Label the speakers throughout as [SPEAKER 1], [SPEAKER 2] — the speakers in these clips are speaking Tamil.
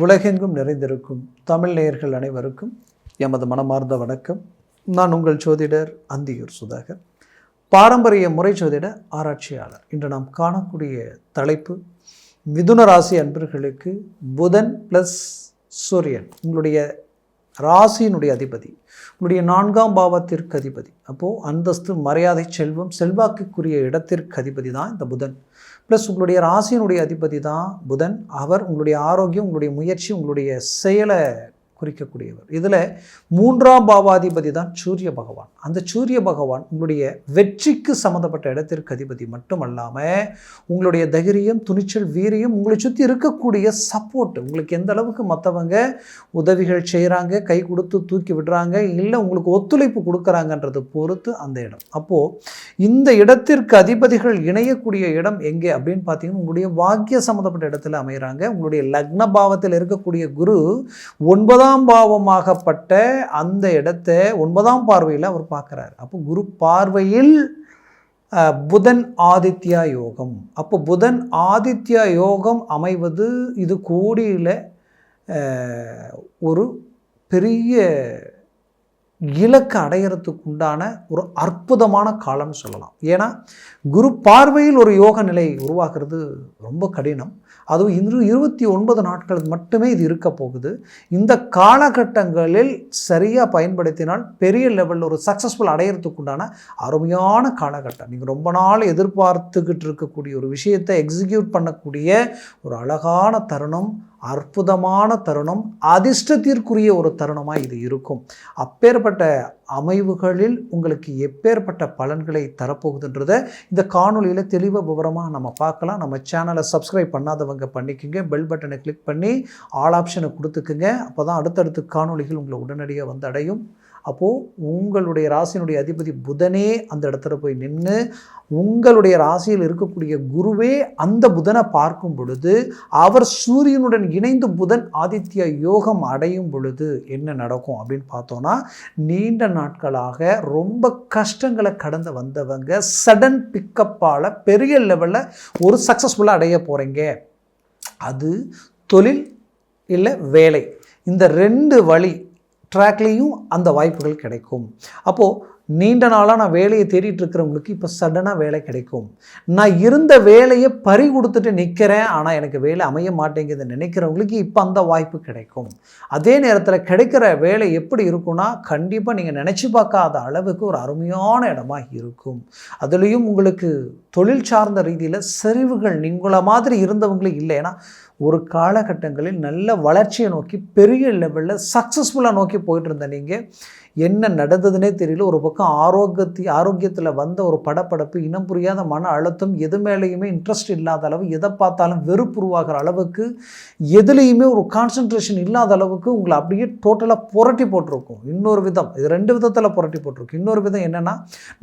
[SPEAKER 1] உலகெங்கும் நிறைந்திருக்கும் தமிழ் நேயர்கள் அனைவருக்கும் எமது மனமார்ந்த வணக்கம். நான் உங்கள் ஜோதிடர் அந்தியூர் சுதாகர், பாரம்பரிய முறை ஜோதிட ஆராய்ச்சியாளர். இன்று நாம் காணக்கூடிய தலைப்பு மிதுன ராசி அன்பர்களுக்கு புதன் ப்ளஸ் சூரியன், உங்களுடைய ராசியினுடைய அதிபதி, உங்களுடைய 4ஆம் பாவத்திற்கு அதிபதி. அப்போது அந்தஸ்து, மரியாதை, செல்வம், செல்வாக்குக்குரிய இடத்திற்கு அதிபதி தான் இந்த புதன். ப்ளஸ் உங்களுடைய ராசியினுடைய அதிபதி தான் புதன். அவர் உங்களுடைய ஆரோக்கியம், உங்களுடைய முயற்சி, உங்களுடைய செயலை குறிக்கக்கூடியவர். இதில் 3ஆம் பாவாதிபதி தான் சூரிய பகவான். அந்த சூரிய பகவான் உங்களுடைய வெற்றிக்கு சம்மந்தப்பட்ட இடத்திற்கு அதிபதி மட்டுமல்லாமல் உங்களுடைய தைரியம், துணிச்சல், வீரியம், உங்களை சுற்றி இருக்கக்கூடிய சப்போர்ட், உங்களுக்கு எந்த அளவுக்கு மற்றவங்க உதவிகள் செய்கிறாங்க, கை கொடுத்து தூக்கி விடுறாங்க, இல்லை உங்களுக்கு ஒத்துழைப்பு கொடுக்குறாங்கன்றது பொறுத்து அந்த இடம். அப்போது இந்த இடத்திற்கு அதிபதிகள் இணையக்கூடிய இடம் எங்கே அப்படின்னு பார்த்தீங்கன்னா உங்களுடைய வாக்கிய சம்மந்தப்பட்ட இடத்துல அமைகிறாங்க. உங்களுடைய லக்ன பாவத்தில் இருக்கக்கூடிய குரு 9ஆம் பாவமாகப்பட்ட அந்த இடத்தை 9ஆம் பார்வையில் அவர் பார்க்குறாரு. அப்போ குரு பார்வையில் புதன் ஆதித்யா யோகம். அப்போ புதன் ஆதித்யா யோகம் அமைவது இது கோடியில் ஒரு பெரிய இலக்கு அடையிறதுக்கு உண்டான ஒரு அற்புதமான காலம்னு சொல்லலாம். ஏன்னா குரு பார்வையில் ஒரு யோக நிலை உருவாக்குறது ரொம்ப கடினம். அதுவும் 29 நாட்களுக்கு மட்டுமே இது இருக்க போகுது. இந்த காலகட்டங்களில் சரியாக பயன்படுத்தினால் பெரிய லெவலில் ஒரு சக்ஸஸ்ஃபுல் அடையிறதுக்கு உண்டான அருமையான காலகட்டம். நீங்கள் ரொம்ப நாள் எதிர்பார்த்துக்கிட்டு இருக்கக்கூடிய ஒரு விஷயத்தை எக்ஸிக்யூட் பண்ணக்கூடிய ஒரு அழகான தருணம், அற்புதமான தருணம், அதிர்ஷ்டத்திற்குரிய ஒரு தருணமாக இது இருக்கும். அப்பேற்பட்ட அமைவுகளில் உங்களுக்கு எப்பேற்பட்ட பலன்களை தரப்போகுதுன்றதை இந்த காணொலியில் தெளிவாக விவரமாக நம்ம பார்க்கலாம். நம்ம சேனலை சப்ஸ்கிரைப் பண்ணாதவங்க பண்ணிக்கோங்க, பெல் பட்டனை கிளிக் பண்ணி ஆல் ஆப்ஷனை கொடுத்துக்குங்க. அப்போ தான் அடுத்தடுத்த காணொலிகள் உங்களை உடனடியாக வந்து அடையும். அப்போது உங்களுடைய ராசியினுடைய அதிபதி புதனே அந்த இடத்துல போய் நின்று உங்களுடைய ராசியில் இருக்கக்கூடிய குருவே அந்த புதனை பார்க்கும் பொழுது அவர் சூரியனுடன் இணைந்து புதன் ஆதித்ய யோகம் அடையும் பொழுது என்ன நடக்கும் அப்படின்னு பார்த்தோன்னா, நீண்ட நாட்களாக ரொம்ப கஷ்டங்களை கடந்து வந்தவங்க சடன் பிக்கப்பால் பெரிய லெவலில் ஒரு சக்ஸஸ்ஃபுல்லாக அடைய போகிறீங்க. அது தொழில் இல்லை வேலை, இந்த 2 வழி ட்ராக்லேயும் அந்த வாய்ப்புகள் கிடைக்கும். அப்போது நீண்ட நாளாக நான் வேலையை தேடிட்டு இருக்கிறவங்களுக்கு இப்போ சடனாக வேலை கிடைக்கும். நான் இருந்த வேலையை பறி கொடுத்துட்டு நிற்கிறேன், ஆனால் எனக்கு வேலை அமைய மாட்டேங்குதுன்னு நினைக்கிறவங்களுக்கு இப்போ அந்த வாய்ப்பு கிடைக்கும். அதே நேரத்தில் கிடைக்கிற வேலை எப்படி இருக்குன்னா, கண்டிப்பாக நீங்கள் நினச்சி பார்க்காத அளவுக்கு ஒரு அருமையான இடமாக இருக்கும். அதுலேயும் உங்களுக்கு தொழில் சார்ந்த ரீதியில் சரிவுகள் நீங்கள மாதிரி இருந்தவங்களும் இல்லை. ஏன்னா ஒரு காலகட்டங்களில் நல்ல வளர்ச்சியை நோக்கி பெரிய லெவலில் சக்ஸஸ்ஃபுல்லாக நோக்கி போயிட்டு இருந்த நீங்கள் என்ன நடந்ததுன்னே தெரியல. ஒரு பக்கம் ஆரோக்கியத்தில் வந்த ஒரு படப்படப்பு, இனம் புரியாத மன அழுத்தம், எது மேலேயுமே இன்ட்ரெஸ்ட் இல்லாத அளவு, எதை பார்த்தாலும் வெறுப்பு உருவாகிற அளவுக்கு, எதுலேயுமே ஒரு கான்சன்ட்ரேஷன் இல்லாத அளவுக்கு உங்களை அப்படியே டோட்டலாக புரட்டி போட்டிருக்கும். இன்னொரு விதம், இது 2 விதத்தில் புரட்டி போட்டிருக்கும். இன்னொரு விதம் என்னென்னா,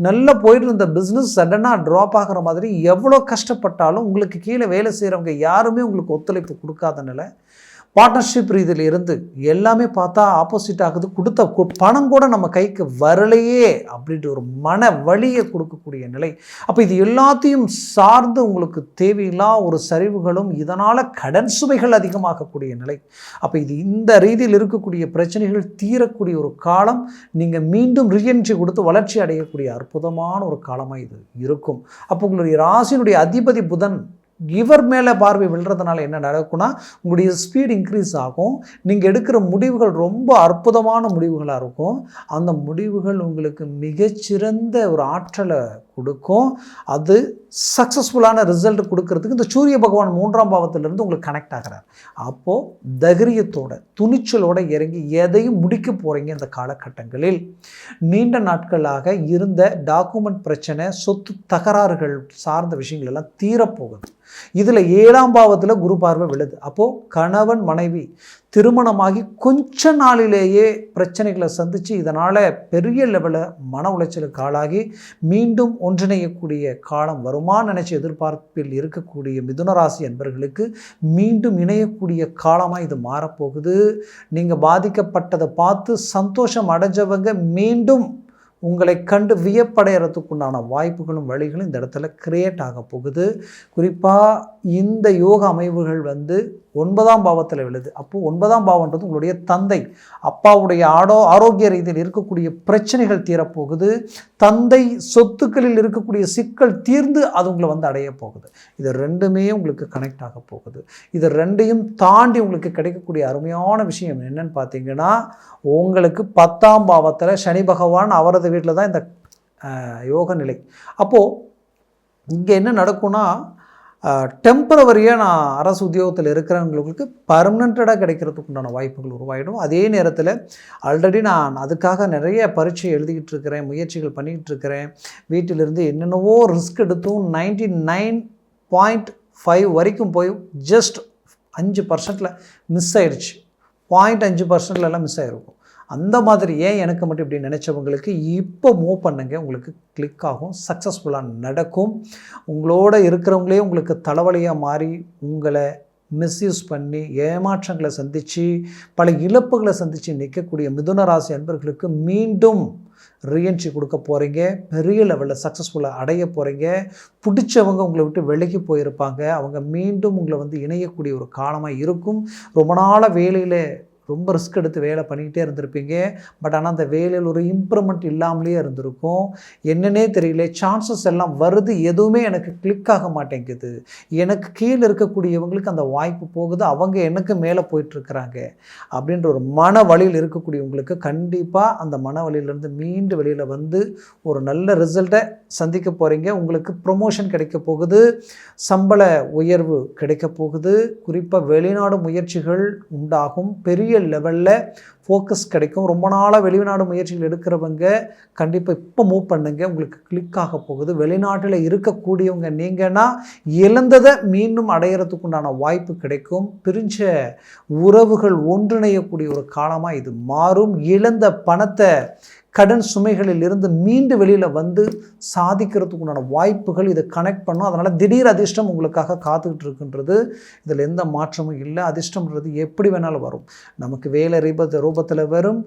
[SPEAKER 1] நல்லா போயிட்டு இருந்த பிஸ்னஸ் சடனாக ட்ராப் ஆகிற மாதிரி, எவ்வளோ கஷ்டப்பட்டாலும் உங்களுக்கு கீழே வேலை செய்கிறவங்க யாருமே உங்களுக்கு ஒத்துழைப்பு கொடுக்காத நிலை. பார்ட்னர்ஷிப் ரீதியில் இருந்து எல்லாமே பார்த்தா ஆப்போசிட் ஆகுது. கொடுத்த பணம் கூட நம்ம கைக்கு வரலையே அப்படின்ற ஒரு மன வலியை கொடுக்கக்கூடிய நிலை. அப்போ இது எல்லாத்தையும் சார்ந்து உங்களுக்கு தேவையில்லா ஒரு சரிவுகளும், இதனால் கடன் சுமைகள் அதிகமாகக்கூடிய நிலை. அப்போ இது இந்த ரீதியில் இருக்கக்கூடிய பிரச்சனைகள் தீரக்கூடிய ஒரு காலம். நீங்கள் மீண்டும் ரீஎன்ட்ரி கொடுத்து வளர்ச்சி அடையக்கூடிய அற்புதமான ஒரு காலமாக இது இருக்கும். அப்போ உங்களுடைய ராசியினுடைய அதிபதி புதன் இவர் மேலே பார்வை விழுறதுனால என்ன நடக்கும்னா, உங்களுடைய ஸ்பீட் இன்க்ரீஸ் ஆகும். நீங்கள் எடுக்கிற முடிவுகள் ரொம்ப அற்புதமான முடிவுகளாக இருக்கும். அந்த முடிவுகள் உங்களுக்கு மிகச்சிறந்த ஒரு ஆற்றலை கொடுக்கும். அது சக்ஸஸ்ஃபுல்லான ரிசல்ட் கொடுக்கறதுக்கு இந்த சூரிய பகவான் 3ஆம் பாவத்திலிருந்து உங்களுக்கு கனெக்ட் ஆகிறார். அப்போது தைரியத்தோட, துணிச்சலோடு இறங்கி எதையும் முடிக்க போகிறீங்க. இந்த காலகட்டங்களில் நீண்ட நாட்களாக இருந்த டாக்குமெண்ட் பிரச்சனை, சொத்து தகராறுகள் சார்ந்த விஷயங்கள் எல்லாம் தீரப்போகுது. இதில் 7ஆம் பாவத்தில் குரு பார்வை விழுது. அப்போது கணவன் மனைவி திருமணமாகி கொஞ்ச நாளிலேயே பிரச்சனைகளை சந்தித்து இதனால் பெரிய லெவலில் மன உளைச்சலுக்கு ஆளாகி மீண்டும் ஒன்றிணையக்கூடிய காலம் வருமானு நினச்சி எதிர்பார்ப்பில் இருக்கக்கூடிய மிதுனராசி என்பவர்களுக்கு மீண்டும் இணையக்கூடிய காலமாக இது மாறப்போகுது. நீங்கள் பாதிக்கப்பட்டதை பார்த்து சந்தோஷம் அடைஞ்சவங்க மீண்டும் உங்களை கண்டு வியப்படைகிறதுக்குண்டான வாய்ப்புகளும் வழிகளும் இந்த இடத்துல கிரியேட் ஆக போகுது. குறிப்பாக இந்த யோக அமைவுகள் 9ஆம் பாவத்தில் விழுது. அப்போது 9ஆம் பாவன்றது உங்களுடைய தந்தை, அப்பாவுடைய ஆரோக்கிய ரீதியில் இருக்கக்கூடிய பிரச்சனைகள் தீரப்போகுது. தந்தை சொத்துக்களில் இருக்கக்கூடிய சிக்கல் தீர்ந்து அது உங்களை வந்து அடைய போகுது. இது ரெண்டுமே உங்களுக்கு கனெக்ட் ஆக போகுது. இது ரெண்டையும் தாண்டி உங்களுக்கு கிடைக்கக்கூடிய அருமையான விஷயம் என்னன்னு பார்த்தீங்கன்னா, உங்களுக்கு 10ஆம் பாவத்தில் சனி பகவான் அவரது வீட்டில் தான் இந்த யோக நிலை. அப்போது இங்கே என்ன நடக்கும்னா, டெம்பரவரியாக நான் அரசு உத்தியோகத்தில் இருக்கிறவங்களுக்கு பர்மனெண்ட்டாக கிடைக்கிறதுக்கு உண்டான வாய்ப்புகள் உருவாயிடும். அதே நேரத்தில் ஆல்ரெடி நான் அதுக்காக நிறைய பரீட்சை எழுதிக்கிட்டு இருக்கிறேன், முயற்சிகள் பண்ணிக்கிட்டு இருக்கிறேன். வீட்டிலிருந்து என்னென்னவோ ரிஸ்க் எடுத்தும் 99.5 வரைக்கும் போய் ஜஸ்ட் 5% மிஸ் ஆயிடுச்சு. 0.5% மிஸ் ஆகிருக்கும். அந்த மாதிரி ஏன் எனக்கு மட்டும் இப்படி நினச்சவங்களுக்கு இப்போ மூவ் பண்ணுங்க, உங்களுக்கு கிளிக் ஆகும், சக்ஸஸ்ஃபுல்லாக நடக்கும். உங்களோட இருக்கிறவங்களே உங்களுக்கு தலைவலியாக மாறி உங்களை மிஸ்யூஸ் பண்ணி ஏமாற்றங்களை சந்தித்து பல இழப்புகளை சந்தித்து நிற்கக்கூடிய மிதுன ராசி அன்பர்களுக்கு மீண்டும் ரீஎன்ட்ரி கொடுக்க போகிறீங்க. பெரிய லெவலில் சக்ஸஸ்ஃபுல்லாக அடைய போகிறீங்க. பிடிச்சவங்க உங்களை விட்டு விலகி போயிருப்பாங்க, அவங்க மீண்டும் உங்களை வந்து இணையக்கூடிய ஒரு காலமாக இருக்கும். ரொம்ப நாளாக வேலையில் ரொம்ப ரிஸ்க் எடுத்து வேலை பண்ணிக்கிட்டே இருந்திருப்பீங்க. பட் ஆனால் அந்த வேலையில் ஒரு இம்ப்ரூவ்மெண்ட் இல்லாமலே இருந்திருக்கும். என்னன்னே தெரியல, சான்சஸ் எல்லாம் வருது, எதுவுமே எனக்கு கிளிக் ஆக மாட்டேங்குது. எனக்கு கீழே இருக்கக்கூடியவங்களுக்கு அந்த வாய்ப்பு போகுது, அவங்க எனக்கு மேலே போயிட்டுருக்குறாங்க அப்படின்ற ஒரு மன வழியில் இருக்கக்கூடியவங்களுக்கு கண்டிப்பாக அந்த மன வழியிலேருந்து மீண்டு வெளியில் வந்து ஒரு நல்ல ரிசல்ட்டை சந்திக்க போகிறீங்க. உங்களுக்கு ப்ரொமோஷன் கிடைக்க போகுது, சம்பள உயர்வு கிடைக்க போகுது. குறிப்பாக வெளிநாடு முயற்சிகள் உண்டாகும், பெரிய லெவலில் ஃபோக்கஸ் கிடைக்கும். ரொம்ப நாளாக வெளிநாடு முயற்சிகள் எடுக்கிறவங்க கண்டிப்பாக இப்போ மூவ் பண்ணுங்க, உங்களுக்கு கிளிக் ஆக போகுது. வெளிநாட்டில் இருக்கக்கூடியவங்க நீங்கன்னா இழந்ததை மீண்டும் அடையிறதுக்கு உண்டான வாய்ப்பு கிடைக்கும். பிரிஞ்ச உறவுகள் ஒன்றிணையக்கூடிய ஒரு காலமாக இது மாறும். இழந்த பணத்தை கடன் சுமைகளில் இருந்து மீண்டு வெளியில் வந்து சாதிக்கிறதுக்கு உண்டான வாய்ப்புகள் இதை கனெக்ட் பண்ணும். அதனால் திடீர் அதிர்ஷ்டம் உங்களுக்காக காத்துக்கிட்டு இருக்குன்றது இதில் எந்த மாற்றமும் இல்லை. அதிர்ஷ்டம்ன்றது எப்படி வேணாலும் வரும். நமக்கு வேலை ரூபத்தில் வரும்,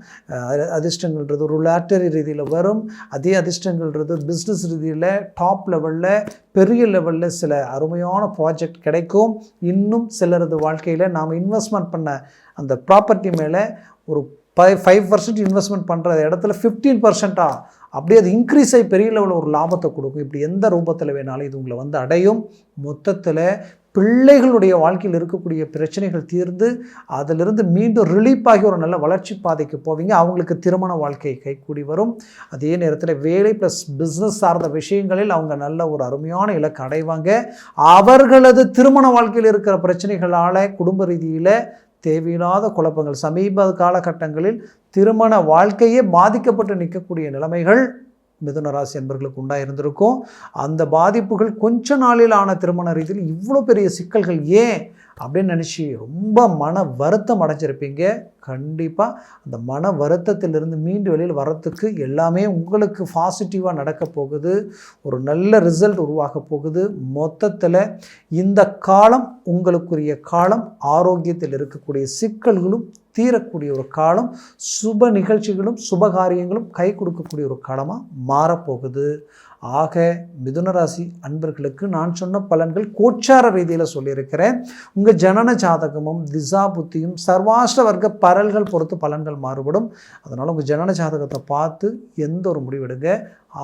[SPEAKER 1] அதிர்ஷ்டங்கள்ன்றது ஒரு லாட்டரி ரீதியில் வரும். அதே அதிர்ஷ்டங்கள்ன்றது பிஸ்னஸ் ரீதியில் டாப் லெவலில் பெரிய லெவலில் சில அருமையான ப்ராஜெக்ட் கிடைக்கும். இன்னும் சிலரது வாழ்க்கையில் நாம் இன்வெஸ்ட்மெண்ட் பண்ண அந்த ப்ராப்பர்ட்டி மேலே ஒரு 5% இன்வெஸ்ட்மெண்ட் பண்ணுற இடத்துல 15% அப்படியே அது இன்க்ரீஸ் ஆகி பெரிய லெவலில் ஒரு லாபத்தை கொடுக்கும். இப்படி எந்த ரூபத்தில் வேணாலும் இது உங்களை வந்து அடையும். மொத்தத்தில் பிள்ளைகளுடைய வாழ்க்கையில் இருக்கக்கூடிய பிரச்சனைகள் தீர்ந்து அதிலிருந்து மீண்டும் ரிலீஃப் ஆகி ஒரு நல்ல வளர்ச்சி பாதைக்கு போவீங்க. அவங்களுக்கு திருமண வாழ்க்கை கைக்கூடி வரும். அதே நேரத்தில் வேலை ப்ளஸ் பிஸ்னஸ் சார்ந்த விஷயங்களில் அவங்க நல்ல ஒரு அருமையான இலக்கு அடைவாங்க. அவர்களது திருமண வாழ்க்கையில் இருக்கிற பிரச்சனைகளால் குடும்ப ரீதியில் தேவையில்லாத குழப்பங்கள், சமீப காலகட்டங்களில் திருமண வாழ்க்கையே பாதிக்கப்பட்டு நிற்கக்கூடிய நிலைமைகள் மிதுன ராசி என்பர்களுக்கு உண்டாயிருந்திருக்கும். அந்த பாதிப்புகள் கொஞ்ச நாளில் ஆன திருமண ரீதியில் இவ்வளோ பெரிய சிக்கல்கள் ஏன் அப்படின்னு நினச்சி ரொம்ப மன வருத்தம் அடைஞ்சிருப்பீங்க. கண்டிப்பாக அந்த மன வருத்தத்திலிருந்து மீண்டு வெளியில் வர்றதுக்கு எல்லாமே உங்களுக்கு பாசிட்டிவாக நடக்க போகுது. ஒரு நல்ல ரிசல்ட் உருவாக போகுது. மொத்தத்தில் இந்த காலம் உங்களுக்குரிய காலம். ஆரோக்கியத்தில் இருக்கக்கூடிய சிக்கல்களும் தீரக்கூடிய ஒரு காலம். சுப நிகழ்ச்சிகளும் சுபகாரியங்களும் கை கொடுக்கக்கூடிய ஒரு காலமாக மாறப்போகுது. ஆக மிதுனராசி அன்பர்களுக்கு நான் சொன்ன பலன்கள் கோச்சார ரீதியில் சொல்லியிருக்கிறேன். உங்கள் ஜனன ஜாதகமும் திசா புத்தியும் சர்வாஷ்ட வர்க்க பரல்கள் பொறுத்து பலன்கள் மாறுபடும். அதனால் உங்கள் ஜனன ஜாதகத்தை பார்த்து எந்த ஒரு முடிவெடுங்க.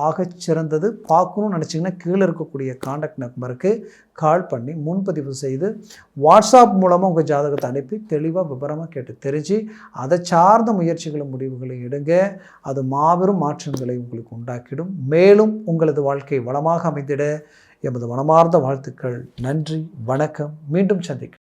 [SPEAKER 1] ஆகச் சிறந்தது பார்க்கணும்னு நினச்சிங்கன்னா கீழே இருக்கக்கூடிய காண்டாக்ட் நம்பருக்கு கால் பண்ணி முன்பதிவு செய்து வாட்ஸ்அப் மூலமாக உங்கள் ஜாதகத்தை அனுப்பி தெளிவாக விவரமாக கேட்டு தெரிஞ்சு அதை சார்ந்த முயற்சிகளும் முடிவுகளை எடுங்க. அது மாபெரும் மாற்றங்களை உங்களுக்கு உண்டாக்கிடும். மேலும் உங்களது வாழ்க்கை வளமாக அமைந்திட எமது மனமார்ந்த வாழ்த்துக்கள். நன்றி, வணக்கம். மீண்டும் சந்திக்கிறேன்.